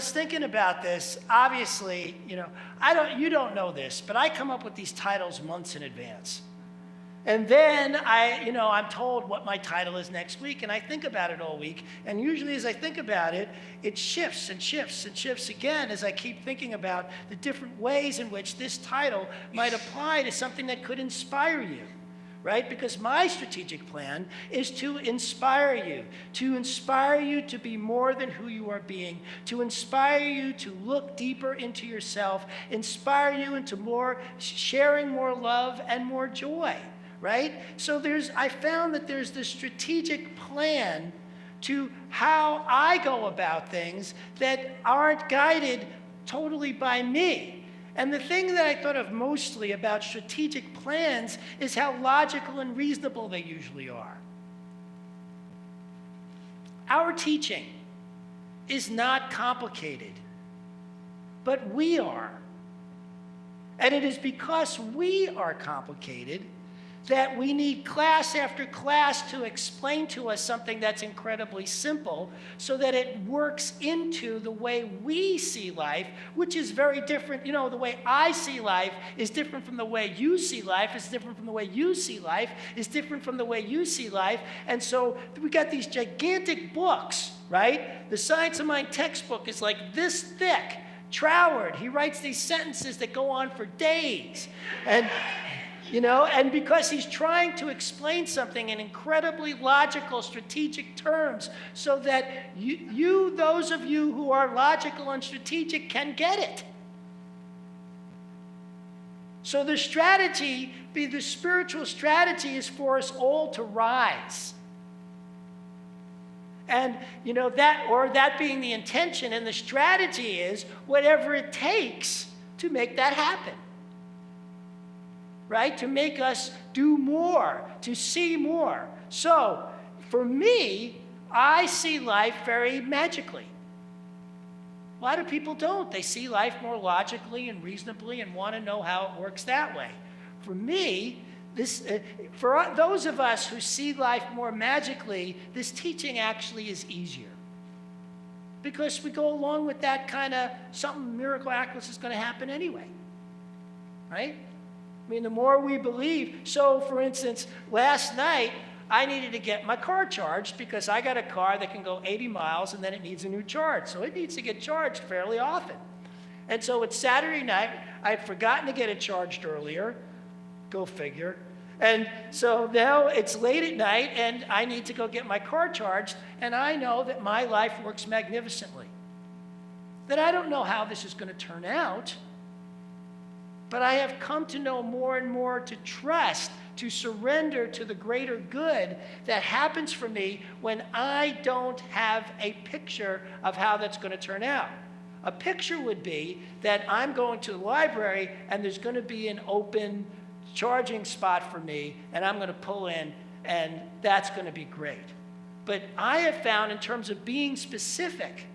was thinking about this, obviously, you don't know this, but I come up with these titles months in advance. And then I'm told what my title is next week, and I think about it all week. And usually as I think about it, it shifts and shifts and shifts again as I keep thinking about the different ways in which this title might apply to something that could inspire you, right? Because my strategic plan is to inspire you to be more than who you are being, to inspire you to look deeper into yourself, inspire you into sharing more love and more joy. Right? So I found that there's this strategic plan to how I go about things that aren't guided totally by me. And the thing that I thought of mostly about strategic plans is how logical and reasonable they usually are. Our teaching is not complicated, but we are. And it is because we are complicated that we need class after class to explain to us something that's incredibly simple so that it works into the way we see life, which is very different. The way I see life is different from the way you see life, is different from the way you see life, is different from the way you see life. And so we got these gigantic books, right? The Science of Mind textbook is like this thick. Troward, he writes these sentences that go on for days. And because he's trying to explain something in incredibly logical, strategic terms so that those of you who are logical and strategic can get it. So the spiritual strategy is for us all to rise. And, that being the intention, and the strategy is whatever it takes to make that happen. Right? To make us do more, to see more. So, for me, I see life very magically. A lot of people don't. They see life more logically and reasonably and want to know how it works that way. For me, for those of us who see life more magically, this teaching actually is easier. Because we go along with that kind of something miraculous is going to happen anyway. Right? The more we believe. So, for instance, last night, I needed to get my car charged because I got a car that can go 80 miles and then it needs a new charge. So it needs to get charged fairly often. And so it's Saturday night. I had forgotten to get it charged earlier. Go figure. And so now it's late at night and I need to go get my car charged. And I know that my life works magnificently. That I don't know how this is going to turn out. But I have come to know more and more to trust, to surrender to the greater good that happens for me when I don't have a picture of how that's going to turn out. A picture would be that I'm going to the library and there's going to be an open charging spot for me and I'm going to pull in and that's going to be great. But I have found in terms of being specific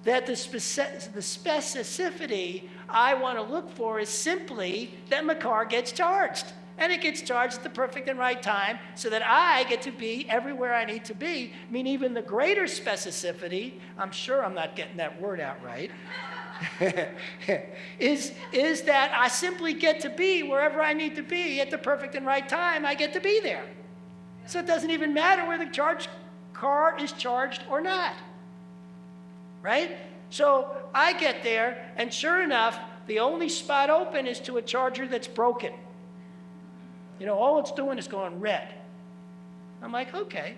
that the specificity I want to look for is simply that my car gets charged. And it gets charged at the perfect and right time so that I get to be everywhere I need to be. I mean, even the greater specificity, I'm sure I'm not getting that word out right, is that I simply get to be wherever I need to be at the perfect and right time. I get to be there. So it doesn't even matter whether the car is charged or not. Right? So I get there, and sure enough, the only spot open is to a charger that's broken. All it's doing is going red. I'm like, okay,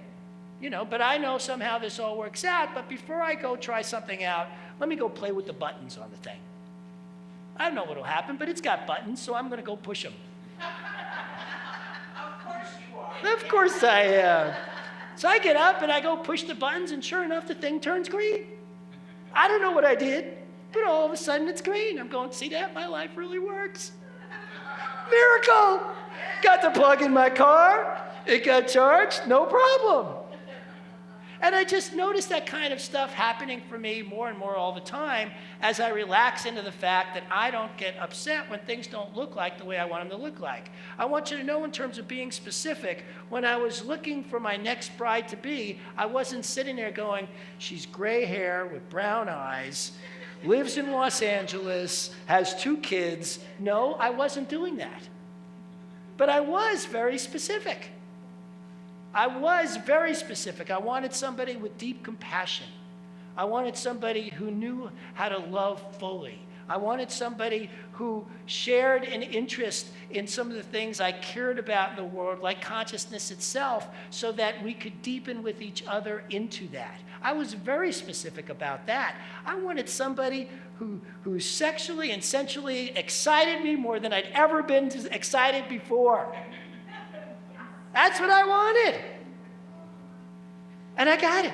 but I know somehow this all works out, but before I go try something out, let me go play with the buttons on the thing. I don't know what'll happen, but it's got buttons, so I'm going to go push them. Of course you are. Of course I am. So I get up and I go push the buttons, and sure enough, the thing turns green. I don't know what I did, but all of a sudden it's green. I'm going, see that? My life really works. Miracle! Got the plug in my car. It got charged, no problem. And I just noticed that kind of stuff happening for me more and more all the time as I relax into the fact that I don't get upset when things don't look like the way I want them to look like. I want you to know, in terms of being specific, when I was looking for my next bride-to-be, I wasn't sitting there going, she's gray hair with brown eyes, lives in Los Angeles, has 2 kids. No, I wasn't doing that. But I was very specific. I was very specific. I wanted somebody with deep compassion. I wanted somebody who knew how to love fully. I wanted somebody who shared an interest in some of the things I cared about in the world, like consciousness itself, so that we could deepen with each other into that. I was very specific about that. I wanted somebody who sexually and sensually excited me more than I'd ever been excited before. That's what I wanted. And I got it.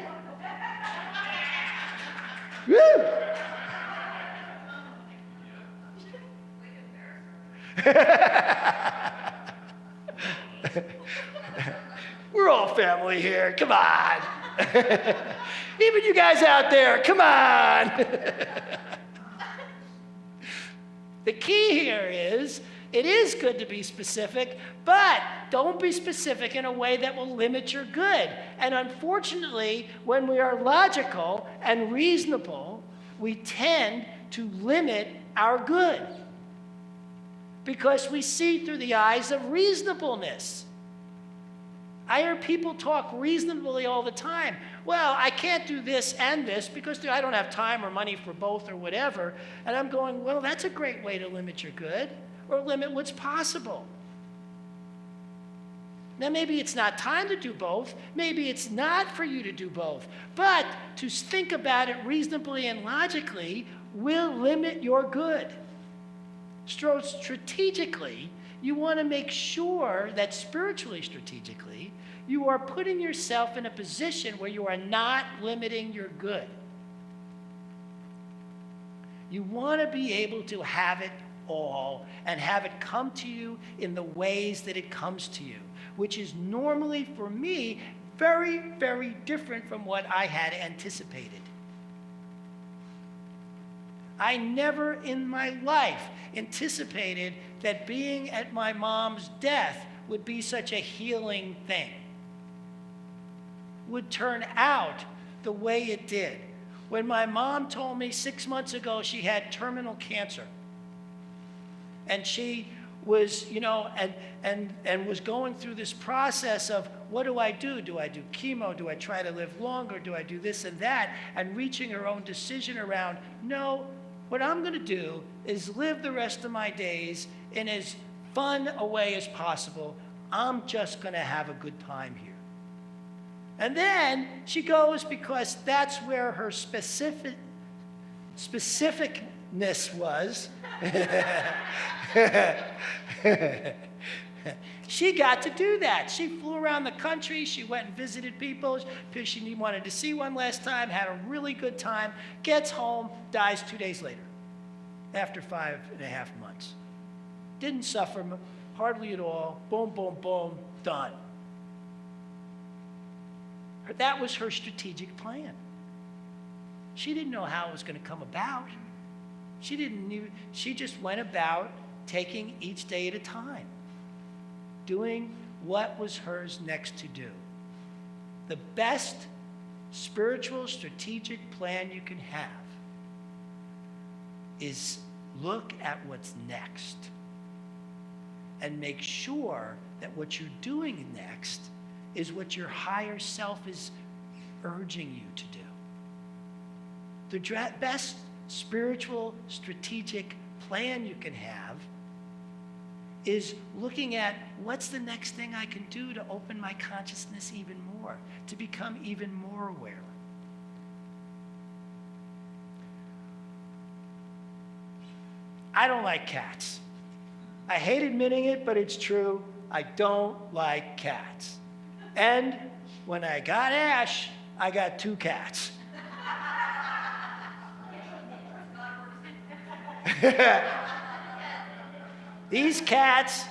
Woo! We're all family here. Come on. Even you guys out there, come on. The key here is, it is good to be specific, but don't be specific in a way that will limit your good. And unfortunately, when we are logical and reasonable, we tend to limit our good because we see through the eyes of reasonableness. I hear people talk reasonably all the time. Well, I can't do this and this because I don't have time or money for both or whatever. And I'm going, well, that's a great way to limit your good or limit what's possible. Now, maybe it's not time to do both. Maybe it's not for you to do both. But to think about it reasonably and logically will limit your good. Strategically, you want to make sure that spiritually, strategically, you are putting yourself in a position where you are not limiting your good. You want to be able to have it all and have it come to you in the ways that it comes to you, which is normally, for me, very, very different from what I had anticipated. I never in my life anticipated that being at my mom's death would be such a healing thing, would turn out the way it did. When my mom told me 6 months ago she had terminal cancer, and she was, and was going through this process of, what do I do? Do I do chemo? Do I try to live longer? Do I do this and that? And reaching her own decision around, no, what I'm going to do is live the rest of my days in as fun a way as possible. I'm just going to have a good time here. And then she goes, because that's where her specificness was. She got to do that. She flew around the country. She went and visited people. She wanted to see one last time, had a really good time, gets home, dies 2 days later, after 5.5 months. Didn't suffer hardly at all. Boom, boom, boom, done. That was her strategic plan. She didn't know how it was going to come about. She just went about taking each day at a time, doing what was hers next to do. The best spiritual strategic plan you can have is look at what's next and make sure that what you're doing next is what your higher self is urging you to do. The best spiritual strategic plan you can have is looking at what's the next thing I can do to open my consciousness even more, to become even more aware. I don't like cats. I hate admitting it, but it's true. I don't like cats. And when I got Ash, I got 2 cats. These cats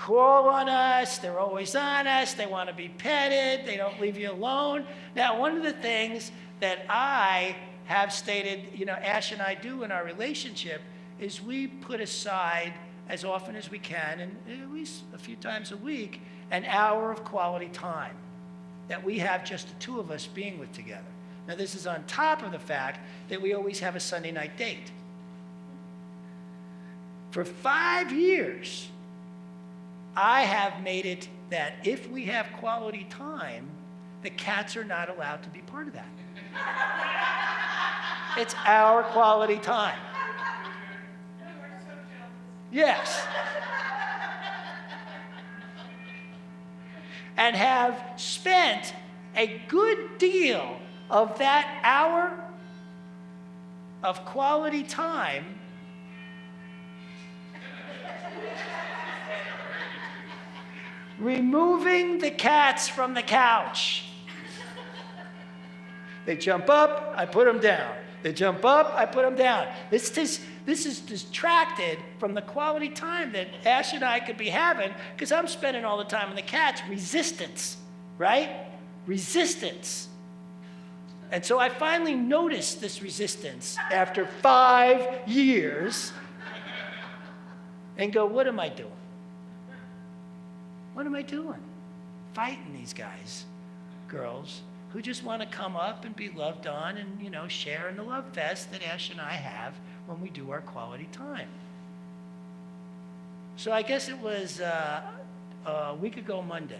call on us, they're always on us, they want to be petted, they don't leave you alone. Now, one of the things that I have stated, Ash and I do in our relationship is we put aside as often as we can, and at least a few times a week, an hour of quality time that we have just the two of us being with together. Now, this is on top of the fact that we always have a Sunday night date. For 5 years, I have made it that if we have quality time, the cats are not allowed to be part of that. It's our quality time. Yes. And have spent a good deal of that hour of quality time removing the cats from the couch. They jump up, I put them down. They jump up, I put them down. This is distracted from the quality time that Ash and I could be having, because I'm spending all the time on the cats. Resistance, right? Resistance. And so I finally noticed this resistance after 5 years and go, what am I doing? What am I doing? Fighting these guys, girls, who just want to come up and be loved on and, share in the love fest that Ash and I have when we do our quality time. So I guess it was a week ago Monday.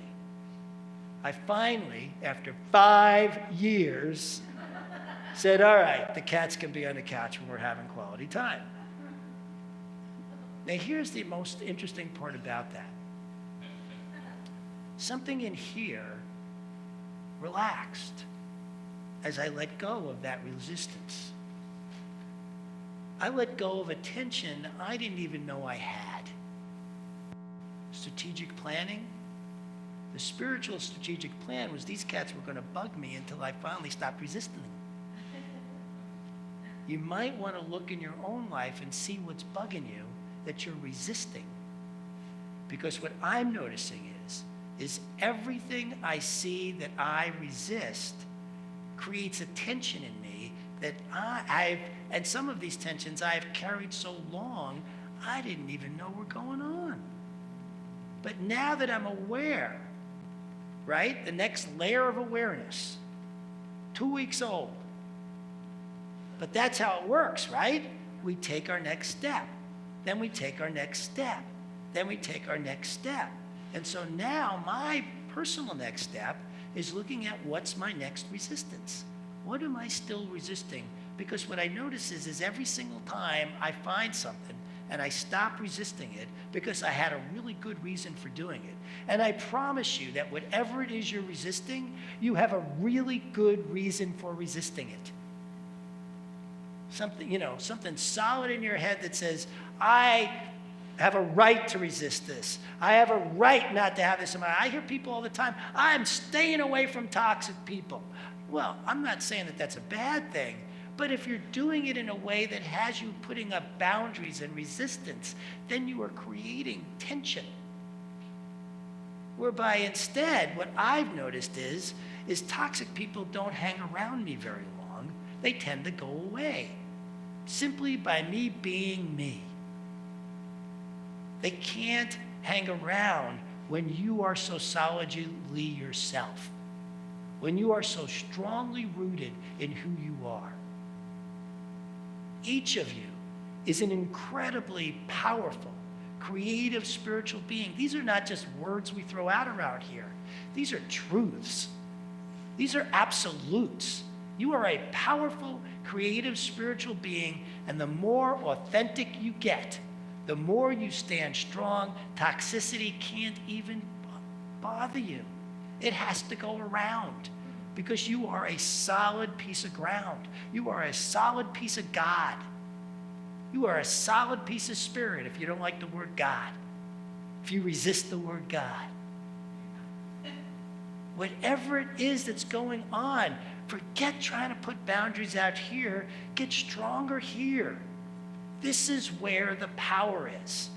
I finally, after 5 years, said, all right, the cats can be on the couch when we're having quality time. Now, here's the most interesting part about that. Something in here relaxed as I let go of that resistance. I let go of a tension I didn't even know I had. Strategic planning. The spiritual strategic plan was these cats were going to bug me until I finally stopped resisting them. You might want to look in your own life and see what's bugging you that you're resisting. Because what I'm noticing is everything I see that I resist creates a tension in me that and some of these tensions I've carried so long, I didn't even know were going on. But now that I'm aware, right? The next layer of awareness, 2 weeks old. But that's how it works, right? We take our next step. Then we take our next step. Then we take our next step. And so now my personal next step is looking at what's my next resistance. What am I still resisting? Because what I notice is every single time I find something and I stop resisting it because I had a really good reason for doing it. And I promise you that whatever it is you're resisting, you have a really good reason for resisting it. Something solid in your head that says, I have a right to resist this. I have a right not to have this in my life. I hear people all the time, I'm staying away from toxic people. Well, I'm not saying that that's a bad thing, but if you're doing it in a way that has you putting up boundaries and resistance, then you are creating tension. Whereby instead, what I've noticed is toxic people don't hang around me very long. They tend to go away, simply by me being me. They can't hang around when you are so solidly yourself, when you are so strongly rooted in who you are. Each of you is an incredibly powerful, creative spiritual being. These are not just words we throw out around here. These are truths. These are absolutes. You are a powerful, creative spiritual being, and the more authentic you get, the more you stand strong. Toxicity can't even bother you. It has to go around because you are a solid piece of ground. You are a solid piece of God. You are a solid piece of spirit if you don't like the word God, if you resist the word God. Whatever it is that's going on, forget trying to put boundaries out here. Get stronger here. This is where the power is.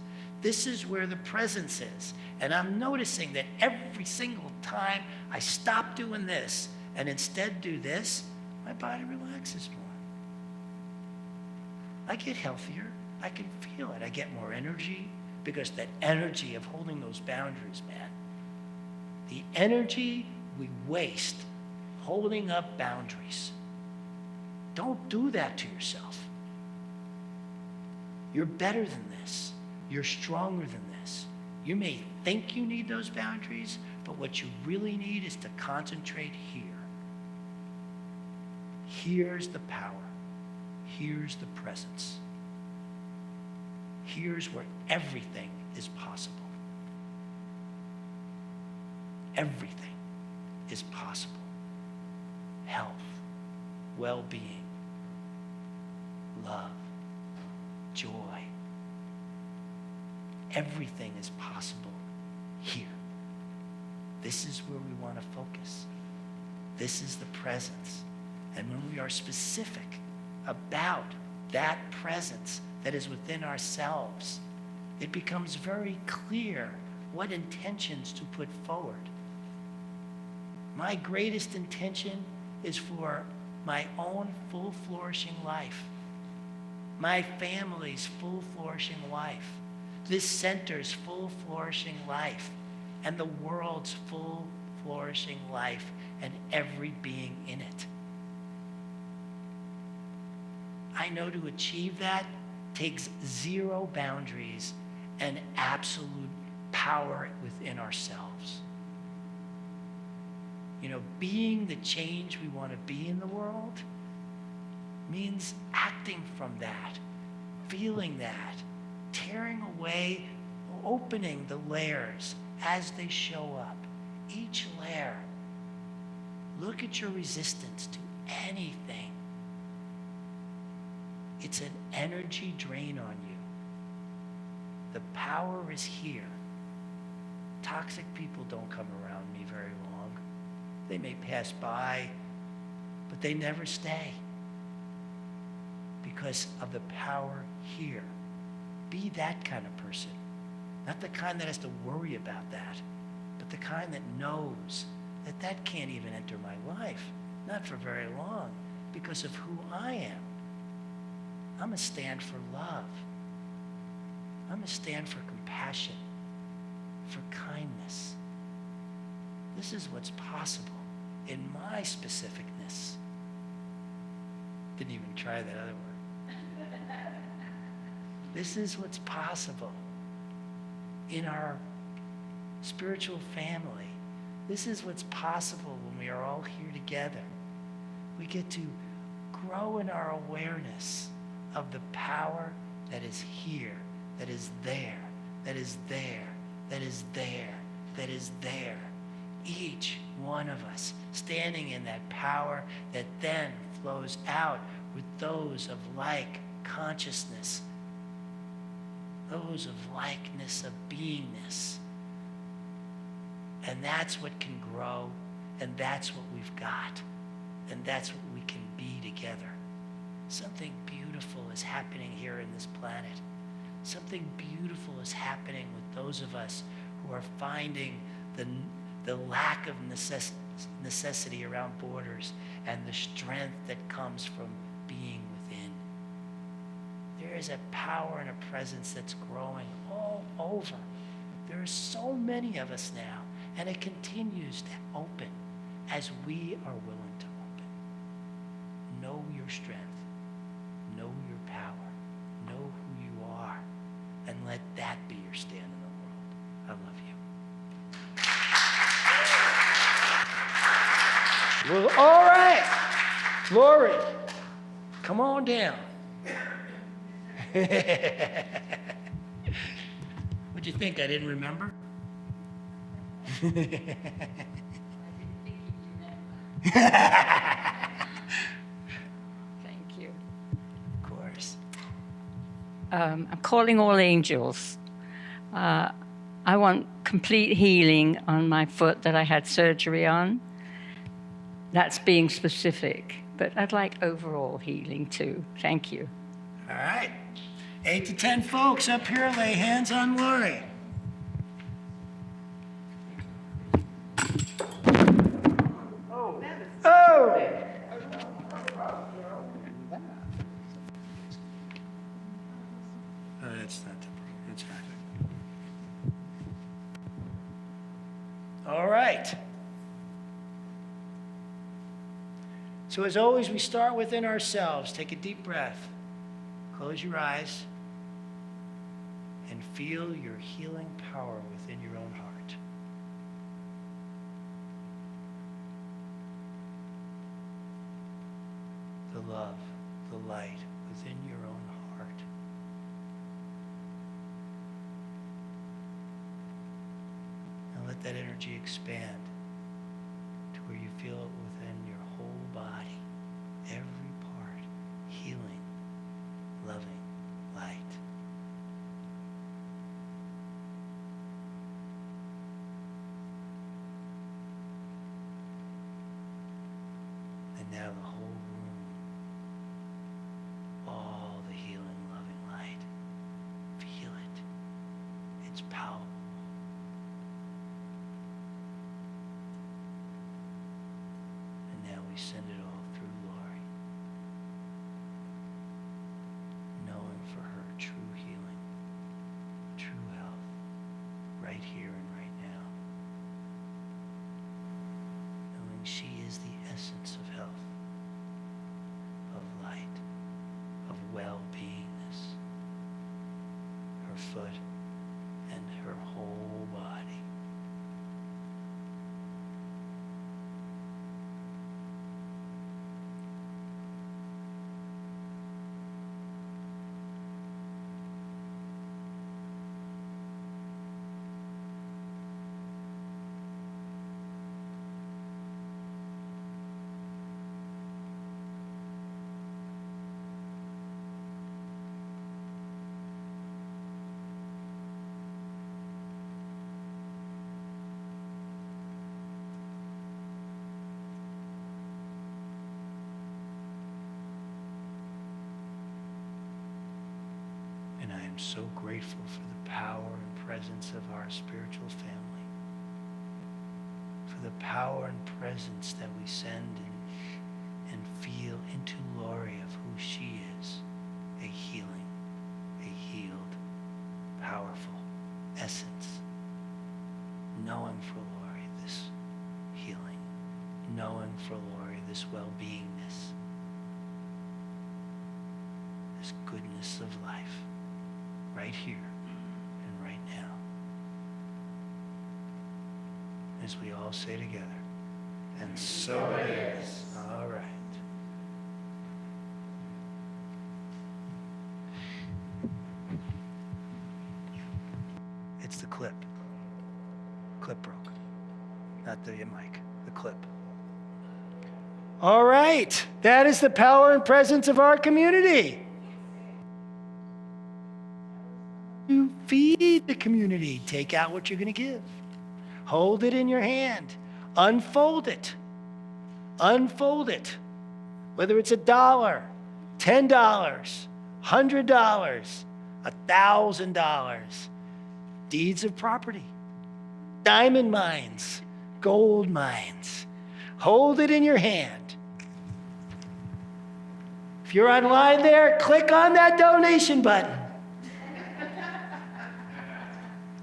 This is where the presence is. And I'm noticing that every single time I stop doing this and instead do this, my body relaxes more. I get healthier. I can feel it. I get more energy, because that energy of holding those boundaries, man, the energy we waste holding up boundaries. Don't do that to yourself. You're better than this. You're stronger than this. You may think you need those boundaries, but what you really need is to concentrate here. Here's the power. Here's the presence. Here's where everything is possible. Everything is possible. Health, well-being, love, joy. Everything is possible here. This is where we want to focus. This is the presence. And when we are specific about that presence that is within ourselves, it becomes very clear what intentions to put forward. My greatest intention is for my own full flourishing life, my family's full flourishing life, this center's full flourishing life, and the world's full flourishing life, and every being in it. I know to achieve that takes zero boundaries and absolute power within ourselves. You know, being the change we want to be in the world means acting from that, feeling that, tearing away, opening the layers as they show up. Each layer. Look at your resistance to anything. It's an energy drain on you. The power is here. Toxic people don't come around me very long. They may pass by, but they never stay because of the power here. Be that kind of person. Not the kind that has to worry about that, but the kind that knows that that can't even enter my life, not for very long, because of who I am. I'm a stand for love. I'm a stand for compassion, for kindness. This is what's possible in my specificness. Didn't even try that other word. This is what's possible in our spiritual family. This is what's possible when we are all here together. We get to grow in our awareness of the power that is here, that is there, that is there, that is there, that is there. Each one of us standing in that power that then flows out with those of like consciousness, those of likeness, of beingness. And that's what can grow, and that's what we've got, and that's what we can be together. Something beautiful is happening here in this planet. Something beautiful is happening with those of us who are finding the lack of necessity around borders and the strength that comes from being within. There is a power and a presence that's growing all over. There are so many of us now, and it continues to open as we are willing to open. Know your strength. Know your power. Know who you are. And let that be your stand in the world. I love you. Well, all right. Lori, come on down. What'd you think? I didn't remember? Thank you. Of course. I'm calling all angels. I want complete healing on my foot that I had surgery on. That's being specific, but I'd like overall healing too. Thank you. All right. 8 to 10 folks up here, lay hands on Lori. Oh! That's not the problem. That's not. All right. So as always, we start within ourselves. Take a deep breath. Close your eyes and feel your healing power within your own heart. The love, the light within your own heart. And let that energy expand to where you feel it within your whole body, every part, healing, loving light. And now the whole room, all the healing, loving light. Feel it. It's powerful. And now we send it all through Lori, knowing for her true healing, true health, right here and right now. Knowing she is the essence of health, of light, of well-beingness. Her foot and her whole body. And I am so grateful for the power and presence of our spiritual family. For the power and presence that we send and feel into Lori of who she is. A healing, a healed, powerful essence. Knowing for Lori this healing. Knowing for Lori this well-beingness. This goodness of life. Right here and right now. As we all say together, and so it is. All right. It's the clip. Clip broke. Not the mic, the clip. All right. That is the power and presence of our community. To feed the community. Take out what you're going to give. Hold it in your hand. Unfold it. Unfold it. Whether it's $1, $10, $100, $1,000. Deeds of property. Diamond mines. Gold mines. Hold it in your hand. If you're online there, click on that donation button.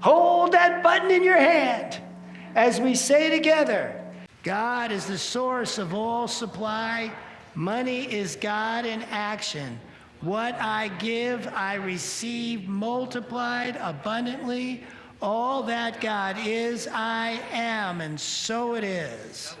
Hold that button in your hand as we say together, God is the source of all supply. Money is God in action. What I give, I receive multiplied abundantly. All that God is, I am, and so it is.